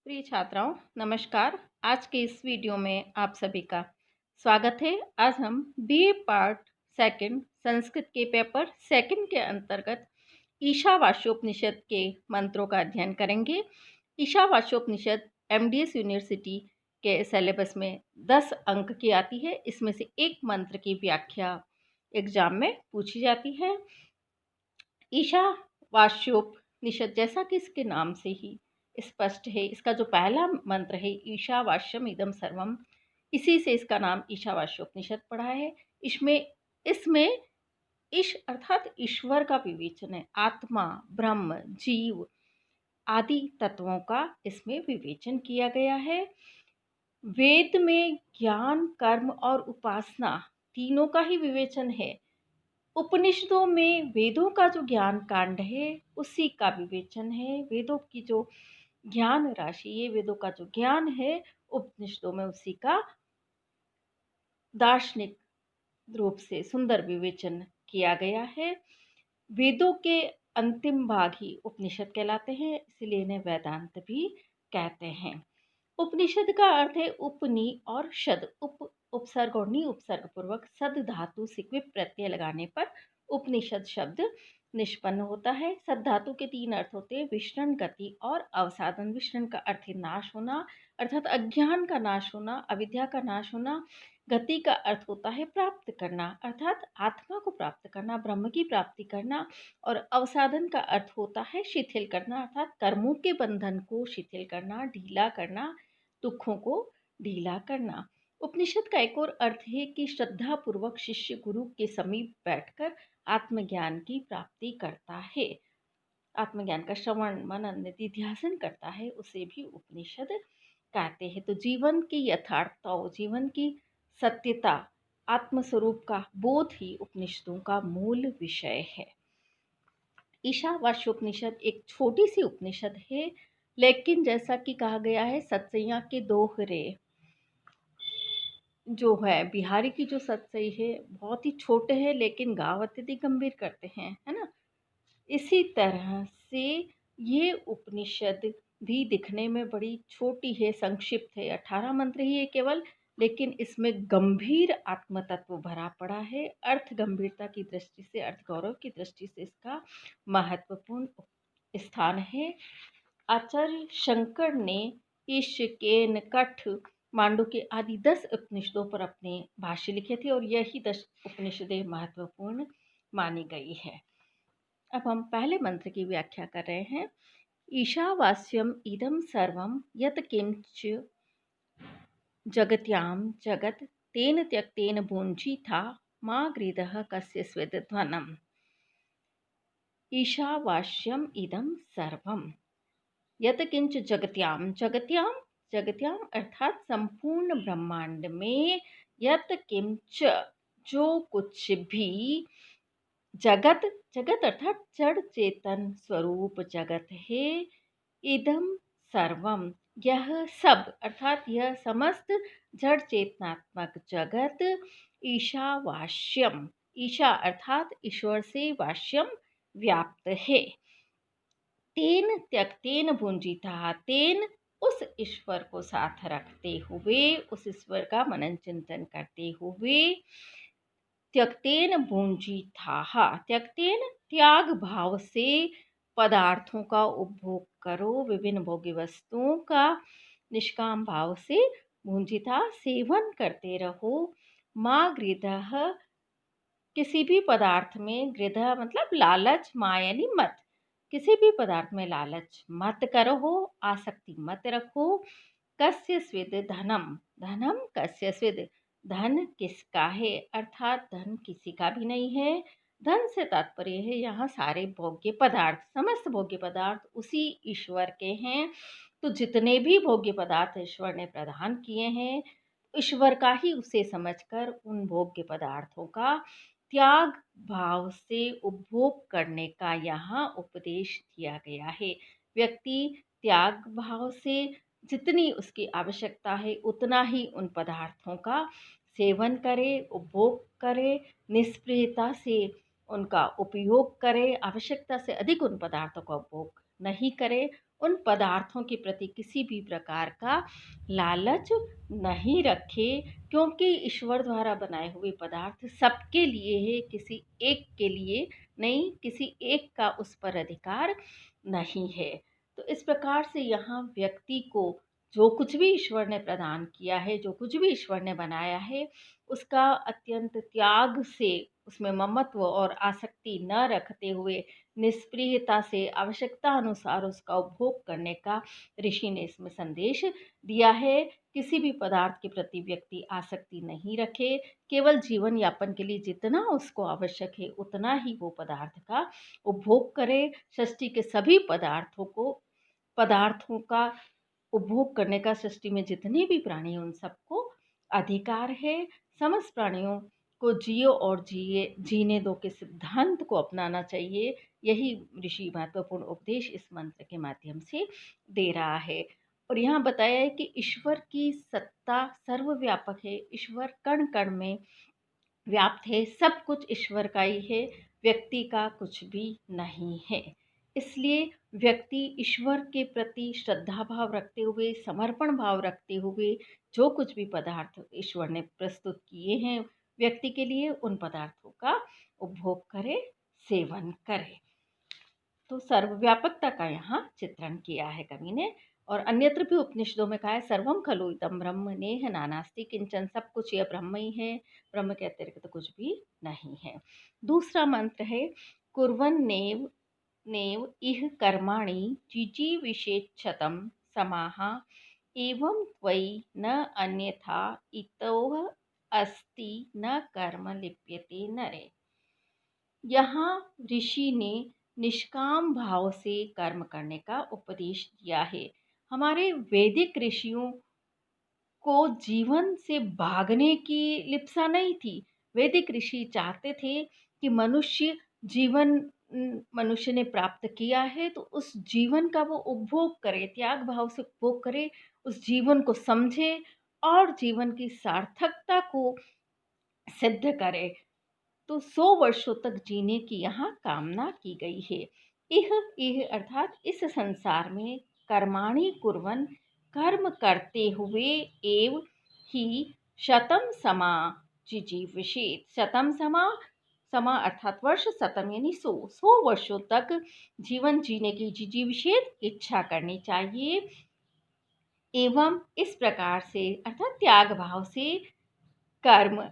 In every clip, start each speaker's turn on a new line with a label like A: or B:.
A: प्रिय छात्राओं, नमस्कार। आज के इस वीडियो में आप सभी का स्वागत है। आज हम बीए पार्ट सेकंड संस्कृत के पेपर सेकंड के अंतर्गत ईशावास्योपनिषद के मंत्रों का अध्ययन करेंगे। ईशावास्योपनिषद एमडीएस यूनिवर्सिटी के सिलेबस में 10 अंक की आती है। इसमें से एक मंत्र की व्याख्या एग्जाम में पूछी जाती है। ईशावास्योपनिषद जैसा कि इसके नाम से ही स्पष्ट है, इसका जो पहला मंत्र है ईशावास्यम इदम सर्वम, इसी से इसका नाम ईशावास्योपनिषद पड़ा है। इसमें ईश अर्थात ईश्वर का विवेचन है। आत्मा, ब्रह्म, जीव आदि तत्वों का इसमें विवेचन किया गया है। वेद में ज्ञान, कर्म और उपासना तीनों का ही विवेचन है। उपनिषदों में वेदों का जो ज्ञान कांड है उसी का विवेचन है। वेदों की जो ज्ञान राशि है, वेदों का जो ज्ञान है, उपनिषदों में उसी का दार्शनिक रूप से सुंदर विवेचन किया गया है। वेदों के अंतिम भाग ही उपनिषद कहलाते हैं, इसलिए इन्हें वेदांत भी कहते हैं। उपनिषद का अर्थ है उपनि और शद, उपसर्ग और नि उपसर्ग पूर्वक सद धातु सिक्विप प्रत्यय लगाने पर उपनिषद शब्द निष्पन्न होता है। सद धातु के 3 अर्थ होते हैं, विसरण, गति और अवसादन। विसरण का अर्थ है नाश होना, अर्थात अज्ञान का नाश होना, अविद्या का नाश होना। गति का अर्थ होता है प्राप्त करना, अर्थात आत्मा को प्राप्त करना, ब्रह्म की प्राप्ति करना। और अवसादन का अर्थ होता है शिथिल करना, अर्थात कर्मों के बंधन को शिथिल करना, ढीला करना, दुखों को ढीला करना। उपनिषद का एक और अर्थ है कि श्रद्धा पूर्वक शिष्य गुरु के समीप बैठकर आत्मज्ञान की प्राप्ति करता है, आत्मज्ञान का श्रवण मनन निधिध्यासन करता है, उसे भी उपनिषद कहते हैं। तो जीवन की यथार्थता, जीवन की सत्यता, आत्मस्वरूप का बोध ही उपनिषदों का मूल विषय है। ईशावास्योपनिषद एक छोटी सी उपनिषद है, लेकिन जैसा कि कहा गया है सतसैया के दोहरे जो है, बिहारी की जो सतसई है बहुत ही छोटे हैं लेकिन गाव अत्यधिक गंभीर करते हैं, है ना। इसी तरह से ये उपनिषद भी दिखने में बड़ी छोटी है, संक्षिप्त है, 18 मंत्र ही है केवल, लेकिन इसमें गंभीर आत्म तत्व भरा पड़ा है। अर्थ गंभीरता की दृष्टि से, अर्थ गौरव की दृष्टि से इसका महत्वपूर्ण स्थान है। आचार्य शंकर ने ईश, कठ, मांडुक्य आदि 10 उपनिषदों पर अपने भाष्य लिखे थे और यही 10 उपनिषदें महत्वपूर्ण मानी गई है। अब हम पहले मंत्र की व्याख्या कर रहे हैं। ईशावास्यम इदम सर्वम यत किंच जगत्याम जगत तेन त्यक्तेन भुंजी था मा गृधः कस्य स्वेद ध्वनम। ईशावास्यम इदम सर्वम यत किंच जगत्याम, जगत्याम अर्थात संपूर्ण ब्रह्मांड में, यत किंच जो कुछ भी, जगत, जगत अर्थात जड़ चेतन स्वरूप जगत है, इदम सर्वम यह सब, अर्थात यह समस्त जड़ चेतनात्मक जगत, ईशावास्यम, ईशा अर्थात ईश्वर से, वास्यम व्याप्त है। तेन त्यक्तेन भुंजिता, तेन उस ईश्वर को साथ रखते हुए, उस ईश्वर का मनन चिंतन करते हुए, त्यक्तेन भुंजिता, त्यक्तेन त्याग भाव से पदार्थों का उपभोग करो, विभिन्न भोग्य वस्तुओं का निष्काम भाव से भुंजिता सेवन करते रहो। माँ गृधः, किसी भी पदार्थ में, गृधः मतलब लालच, माँ यानी मत, किसी भी पदार्थ में लालच मत करो, आसक्ति मत रखो। कस्य स्विद धनम, धनम कस्य स्विद, धन किसका है, अर्थात धन किसी का भी नहीं है। धन से तात्पर्य है यहाँ सारे भोग्य पदार्थ, समस्त भोग्य पदार्थ उसी ईश्वर के हैं। तो जितने भी भोग्य पदार्थ ईश्वर ने प्रदान किए हैं, ईश्वर का ही उसे समझकर उन भोग्य पदार्थों का त्याग भाव से उपभोग करने का यहाँ उपदेश दिया गया है। व्यक्ति त्याग भाव से जितनी उसकी आवश्यकता है उतना ही उन पदार्थों का सेवन करे, उपभोग करे, निष्प्रियता से उनका उपयोग करे, आवश्यकता से अधिक उन पदार्थों का उपभोग नहीं करे उन पदार्थों के प्रति किसी भी प्रकार का लालच नहीं रखे, क्योंकि ईश्वर द्वारा बनाए हुए पदार्थ सबके लिए है, किसी एक के लिए नहीं, किसी एक का उस पर अधिकार नहीं है। तो इस प्रकार से यहाँ व्यक्ति को जो कुछ भी ईश्वर ने प्रदान किया है, जो कुछ भी ईश्वर ने बनाया है, उसका अत्यंत त्याग से, उसमें ममत्व और आसक्ति न रखते हुए निष्प्रियता से आवश्यकता अनुसार उसका उपभोग करने का ऋषि ने इसमें संदेश दिया है। किसी भी पदार्थ के प्रति व्यक्ति आसक्ति नहीं रखे, केवल जीवन यापन के लिए जितना उसको आवश्यक है उतना ही वो पदार्थ का उपभोग करे। सृष्टि के सभी पदार्थों का उपभोग करने का सृष्टि में जितने भी प्राणी हैं उन सबको अधिकार है। समस्त प्राणियों को जियो और जीने दो के सिद्धांत को अपनाना चाहिए। यही ऋषि महत्वपूर्ण उपदेश इस मंत्र के माध्यम से दे रहा है। और यहाँ बताया है कि ईश्वर की सत्ता सर्वव्यापक है, ईश्वर कण कण में व्याप्त है, सब कुछ ईश्वर का ही है, व्यक्ति का कुछ भी नहीं है। इसलिए व्यक्ति ईश्वर के प्रति श्रद्धा भाव रखते हुए, समर्पण भाव रखते हुए जो कुछ भी पदार्थ ईश्वर ने प्रस्तुत किए हैं व्यक्ति के लिए, उन पदार्थों का उपभोग करे, सेवन करे। तो सर्वव्यापकता का यहाँ चित्रण किया है कवि ने। और अन्यत्र भी उपनिषदों में कहा है, सर्वम खलु इदं ब्रह्म नेह नानास्ति किंचन, सब कुछ यह ब्रह्म ही है, ब्रह्म के अतिरिक्त तो कुछ भी नहीं है। दूसरा मंत्र है, कुर्वन् नेव नेव इह कर्माणि जिजीविषेच्छतं समाः एवं त्वयि न अन्यथा इतोह अस्ति न कर्म लिप्यते नरे। यहाँ ऋषि ने निष्काम भाव से कर्म करने का उपदेश दिया है। हमारे वैदिक ऋषियों को जीवन से भागने की लिप्सा नहीं थी। वैदिक ऋषि चाहते थे कि मनुष्य ने प्राप्त किया है तो उस जीवन का वो उपभोग करे, त्याग भाव से उपभोग करे, उस जीवन को समझे और जीवन की सार्थकता को सिद्ध करे। तो 100 वर्षों तक जीने की यहाँ कामना की गई है। इह इह अर्थात इस संसार में कर्माणि कुर्वन्, कर्म करते हुए, एव ही शतम समा जिजीविषेत्। शतम समा अर्थात वर्ष, शतम यानी 100 वर्षों तक जीवन जीने की जिजीविषेत् इच्छा करनी चाहिए। एवं इस प्रकार से अर्थात त्याग भाव से कर्म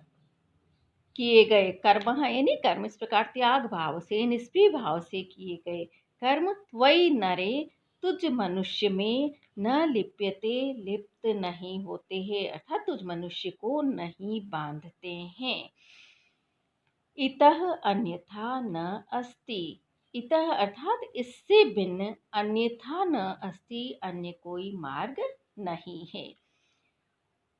A: किए गए, कर्म यानी कर्म, इस प्रकार त्याग भाव से, निष्प्रिय भाव से किए गए कर्म, त्वयि नरे तुझ मनुष्य में न लिप्यते, लिप्त नहीं होते हैं, अर्थात तुझ मनुष्य को नहीं बांधते हैं। इतः अन्यथा न अस्ति, इतः अर्थात इससे भिन्न, अन्यथा न अस्ति अन्य कोई मार्ग नहीं है।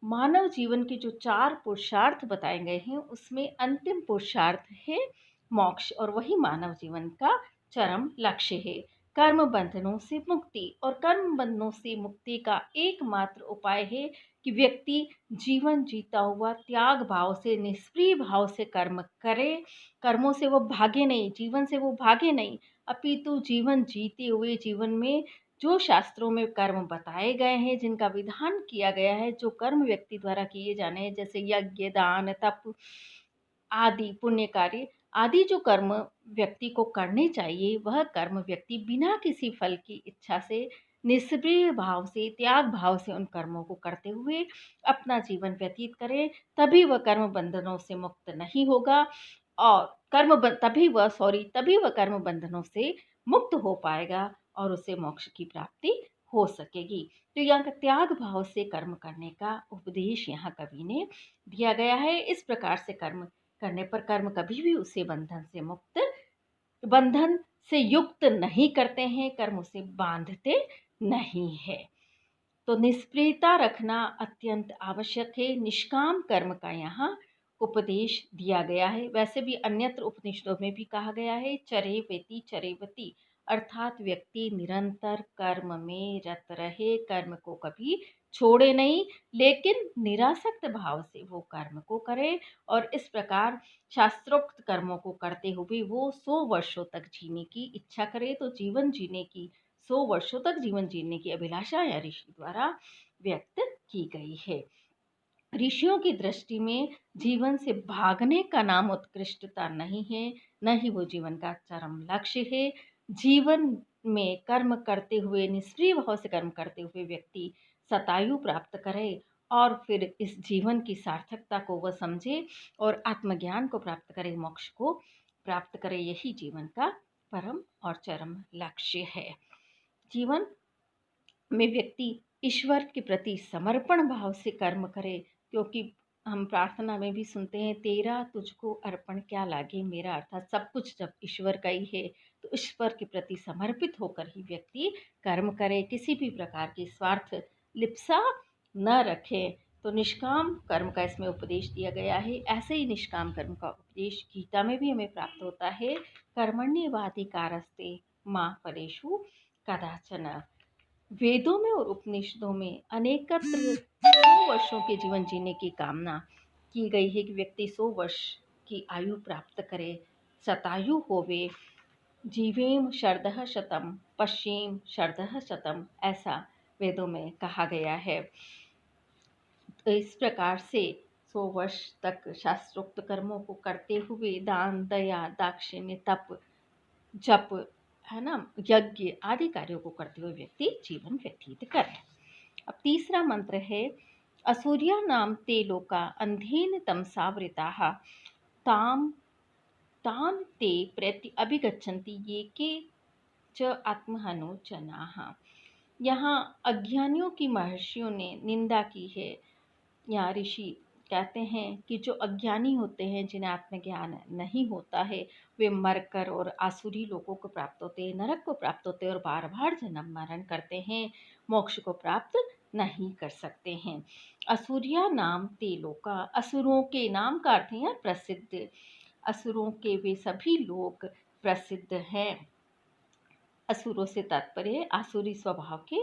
A: मानव जीवन के जो 4 पुरुषार्थ बताए गए हैं उसमें अंतिम पुरुषार्थ है मोक्ष, और वही मानव जीवन का चरम लक्ष्य है। कर्म बंधनों से मुक्ति, और कर्म बंधनों से मुक्ति का एकमात्र उपाय है कि व्यक्ति जीवन जीता हुआ त्याग भाव से, निष्क्रिय भाव से कर्म करे। कर्मों से वो भागे नहीं, जीवन से वो भागे नहीं, अपितु जीवन जीते हुए जीवन में जो शास्त्रों में कर्म बताए गए हैं, जिनका विधान किया गया है, जो कर्म व्यक्ति द्वारा किए जाने हैं, जैसे यज्ञ, दान, तप आदि पुण्य कार्य आदि, जो कर्म व्यक्ति को करने चाहिए, वह कर्म व्यक्ति बिना किसी फल की इच्छा से, निष्क्रिय भाव से, त्याग भाव से उन कर्मों को करते हुए अपना जीवन व्यतीत करे, तभी वह कर्म बंधनों से मुक्त नहीं होगा, और तभी वह कर्म बंधनों से मुक्त हो पाएगा और उसे मोक्ष की प्राप्ति हो सकेगी। तो यहाँ का त्याग भाव से कर्म करने का उपदेश यहाँ कवि ने दिया गया है। इस प्रकार से कर्म करने पर कर्म कभी भी उसे बंधन से युक्त नहीं करते हैं, कर्म उसे बांधते नहीं है। तो निष्प्रियता रखना अत्यंत आवश्यक है। निष्काम कर्म का यहाँ उपदेश दिया गया है। वैसे भी अन्यत्र उपनिषदों में भी कहा गया है, चरेवेति चरेवति, अर्थात व्यक्ति निरंतर कर्म में रत रहे, कर्म को कभी छोड़े नहीं, लेकिन निरासक्त भाव से वो कर्म को करे, और इस प्रकार शास्त्रोक्त कर्मों को करते हुए वो 100 वर्षों तक जीने की इच्छा करे। तो जीवन जीने की 100 वर्षों तक जीवन जीने की अभिलाषा या ऋषि द्वारा व्यक्त की गई है। ऋषियों की दृष्टि में जीवन से भागने का नाम उत्कृष्टता नहीं है, न ही वो जीवन का चरम लक्ष्य है। जीवन में कर्म करते हुए, निष्क्रिय भाव से कर्म करते हुए व्यक्ति शतायु प्राप्त करे और फिर इस जीवन की सार्थकता को वह समझे और आत्मज्ञान को प्राप्त करे, मोक्ष को प्राप्त करे, यही जीवन का परम और चरम लक्ष्य है। जीवन में व्यक्ति ईश्वर के प्रति समर्पण भाव से कर्म करे, क्योंकि हम प्रार्थना में भी सुनते हैं, तेरा तुझको अर्पण क्या लागे मेरा, अर्थात सब कुछ जब ईश्वर का ही है तो ईश्वर के प्रति समर्पित होकर ही व्यक्ति कर्म करे, किसी भी प्रकार की स्वार्थ लिप्सा न रखे। तो निष्काम कर्म का इसमें उपदेश दिया गया है। ऐसे ही निष्काम कर्म का उपदेश गीता में भी हमें प्राप्त होता है। कर्मण्येवाधिकारस्ते मा फलेषु कदाचन। वेदों में और उपनिषदों में अनेकत्र 100 वर्षों के जीवन जीने की कामना की गई है कि व्यक्ति 100 वर्ष की आयु प्राप्त करे, शतायु होवे, जीवेम शरदः शतम पश्येम शरदः शतम, ऐसा वेदों में कहा गया है। तो इस प्रकार से 100 वर्ष तक शास्त्रोक्त कर्मों को करते हुए दान, दया, दाक्षिण्य, तप, जप, है ना, यज्ञ आदि कार्यों को करते हुए व्यक्ति जीवन व्यतीत करे। अब तीसरा मंत्र है, असुर्या नाम ते लोका अंधेन तमसावृताः ताम तान ते प्रति अभिगच्छन्ति ये के च आत्महनो जनाः। यहाँ अज्ञानियों की महर्षियों ने निंदा की है। यहाँ ऋषि कहते हैं कि जो अज्ञानी होते हैं, जिन्हें आत्मज्ञान नहीं होता है, वे मरकर और आसुरी लोगों को प्राप्त होते हैं, नरक को प्राप्त होते हैं और बार बार जन्म मरण करते हैं, मोक्ष को प्राप्त नहीं कर सकते हैं। असुरिया नाम ते लोका, असुरों के नाम का अर्थ है प्रसिद्ध, असुरों के वे सभी लोग प्रसिद्ध हैं। असुरों से तात्पर्य आसुरी स्वभाव के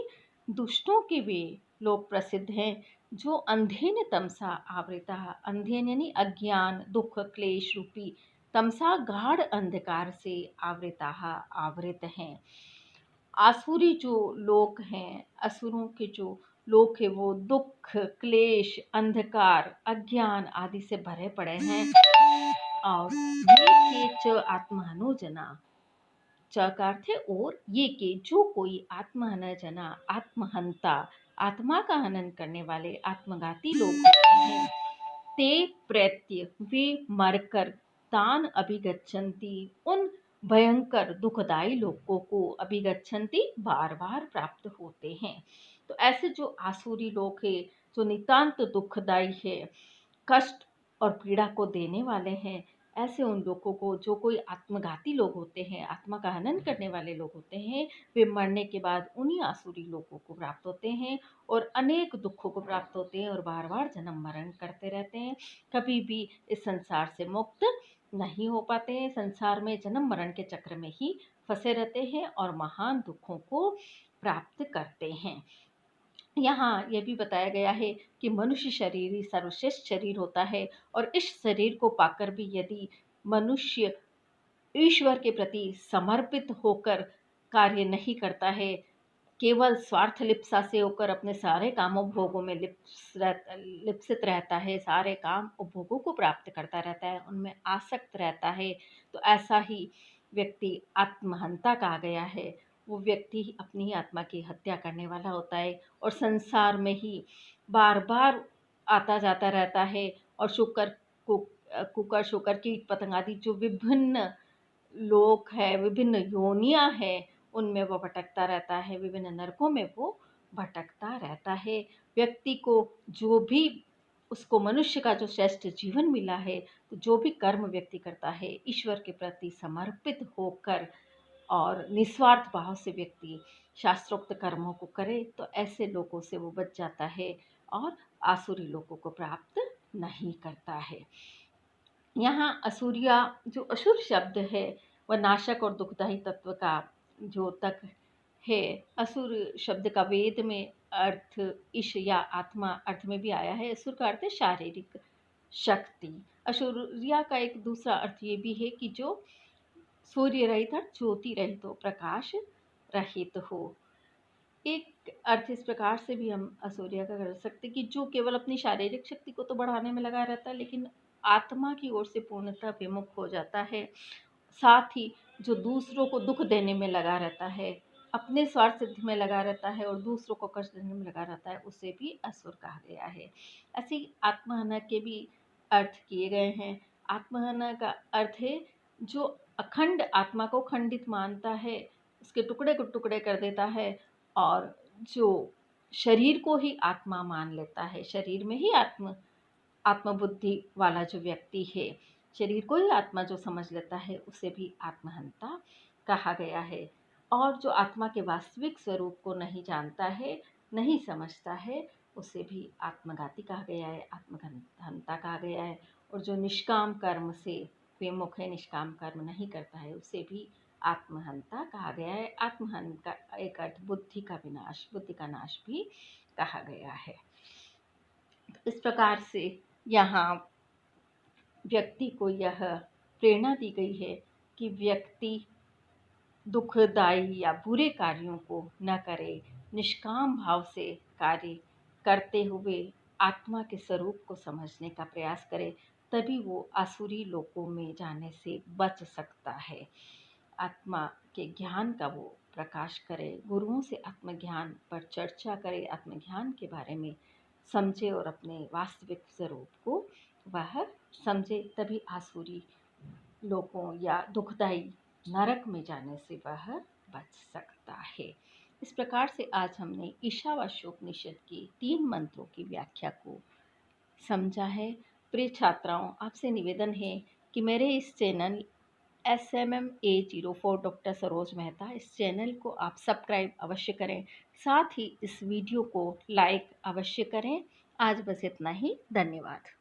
A: दुष्टों के वे लोग प्रसिद्ध हैं जो अंधेन तमसा आवृता, अंधेन यानी अज्ञान, दुख, क्लेश रूपी, तमसा गाढ़ अंधकार से आवृता, आवृत हैं। आसुरी जो लोग हैं, असुरों के जो लोग हैं, वो दुख, क्लेश, अंधकार, अज्ञान आदि से भरे पड़े हैं। और ये के च आत्महनो च का अर्थ है और, ये के जो कोई आत्महन जना, आत्महंता, आत्मा का हनन करने वाले आत्मघाती लोग होते हैं, ते प्रत्य वे मरकर, तान अभिगच्छन्ति उन भयंकर दुखदायी लोगों को, अभिगच्छन्ति बार बार प्राप्त होते हैं। तो ऐसे जो आसुरी लोग हैं, जो नितांत दुखदायी है, कष्ट और पीड़ा को देने वाले हैं, ऐसे उन लोगों को, जो कोई आत्मघाती लोग होते हैं, आत्मा का हनन करने वाले लोग होते हैं, वे मरने के बाद उन्हीं आसुरी लोगों को प्राप्त होते हैं और अनेक दुखों को प्राप्त होते हैं और बार बार जन्म मरण करते रहते हैं, कभी भी इस संसार से मुक्त नहीं हो पाते हैं, संसार में जन्म मरण के चक्र में ही फंसे रहते हैं और महान दुखों को प्राप्त करते हैं। यहाँ यह भी बताया गया है कि मनुष्य शरीर ही सर्वश्रेष्ठ शरीर होता है और इस शरीर को पाकर भी यदि मनुष्य ईश्वर के प्रति समर्पित होकर कार्य नहीं करता है, केवल स्वार्थ लिप्सा से होकर अपने सारे कामों भोगों में लिप्सित रहता है, सारे काम उपभोगों को प्राप्त करता रहता है, उनमें आसक्त रहता है, तो ऐसा ही व्यक्ति आत्महंता कहा गया है। वो व्यक्ति ही अपनी ही आत्मा की हत्या करने वाला होता है और संसार में ही बार बार आता जाता रहता है और कुकर शुकर कीट पतंग आदि जो विभिन्न लोक है, विभिन्न योनियां हैं, उनमें वो भटकता रहता है, विभिन्न नरकों में वो भटकता रहता है। व्यक्ति को जो भी, उसको मनुष्य का जो श्रेष्ठ जीवन मिला है, तो जो भी कर्म व्यक्ति करता है ईश्वर के प्रति समर्पित होकर और निस्वार्थ भाव से व्यक्ति शास्त्रोक्त कर्मों को करे, तो ऐसे लोगों से वो बच जाता है और आसुरी लोगों को प्राप्त नहीं करता है। यहाँ असुरिया जो असुर शब्द है, वह नाशक और दुखदायी तत्व का जो तक है। असुर शब्द का वेद में अर्थ ईश या आत्मा अर्थ में भी आया है। असुर का अर्थ है शारीरिक शक्ति। असुरिया का एक दूसरा अर्थ ये भी है कि जो सूर्य रहित, ज्योति रहित हो, प्रकाश रहित हो। एक अर्थ इस प्रकार से भी हम असुरिया का कर सकते कि जो केवल अपनी शारीरिक शक्ति को तो बढ़ाने में लगा रहता है, लेकिन आत्मा की ओर से पूर्णतः विमुख हो जाता है। साथ ही जो दूसरों को दुख देने में लगा रहता है, अपने स्वार्थ सिद्धि में लगा रहता है और दूसरों को कष्ट देने में लगा रहता है, उसे भी असुर कहा गया है। ऐसे ही आत्महनन के भी अर्थ किए गए हैं। आत्महनन का अर्थ है जो अखंड आत्मा को खंडित मानता है, उसके टुकड़े को टुकड़े कर देता है, और जो शरीर को ही आत्मा मान लेता है, शरीर में ही आत्मबुद्धि वाला जो व्यक्ति है, शरीर को ही आत्मा जो समझ लेता है, उसे भी आत्महंता कहा गया है। और जो आत्मा के वास्तविक स्वरूप को नहीं जानता है, नहीं समझता है, उसे भी आत्मघाती कहा गया है, आत्महंता कहा गया है। और जो निष्काम कर्म से विमुख है, निष्काम कर्म नहीं करता है, उसे भी आत्महंता कहा गया है। आत्महन का एक अर्थ बुद्धि का विनाश, बुद्धि का नाश भी कहा गया है। इस प्रकार से यहाँ व्यक्ति को यह प्रेरणा दी गई है कि व्यक्ति दुखदायी या बुरे कार्यों को न करे, निष्काम भाव से कार्य करते हुए आत्मा के स्वरूप को समझने का प्रयास करे, तभी वो आसुरी लोकों में जाने से बच सकता है। आत्मा के ज्ञान का वो प्रकाश करे, गुरुओं से आत्मज्ञान पर चर्चा करे, आत्मज्ञान के बारे में समझे और अपने वास्तविक स्वरूप को वह समझे, तभी आसुरी लोगों या दुखदाई नरक में जाने से वह बच सकता है। इस प्रकार से आज हमने ईशावास्योपनिषद के 3 मंत्रों की व्याख्या को समझा है। प्रिय छात्राओं, आपसे निवेदन है कि मेरे इस channel SMMA04 doctor Saroj Mehta, इस चैनल को आप सब्सक्राइब अवश्य करें, साथ ही इस वीडियो को लाइक अवश्य करें। आज बस इतना ही। धन्यवाद।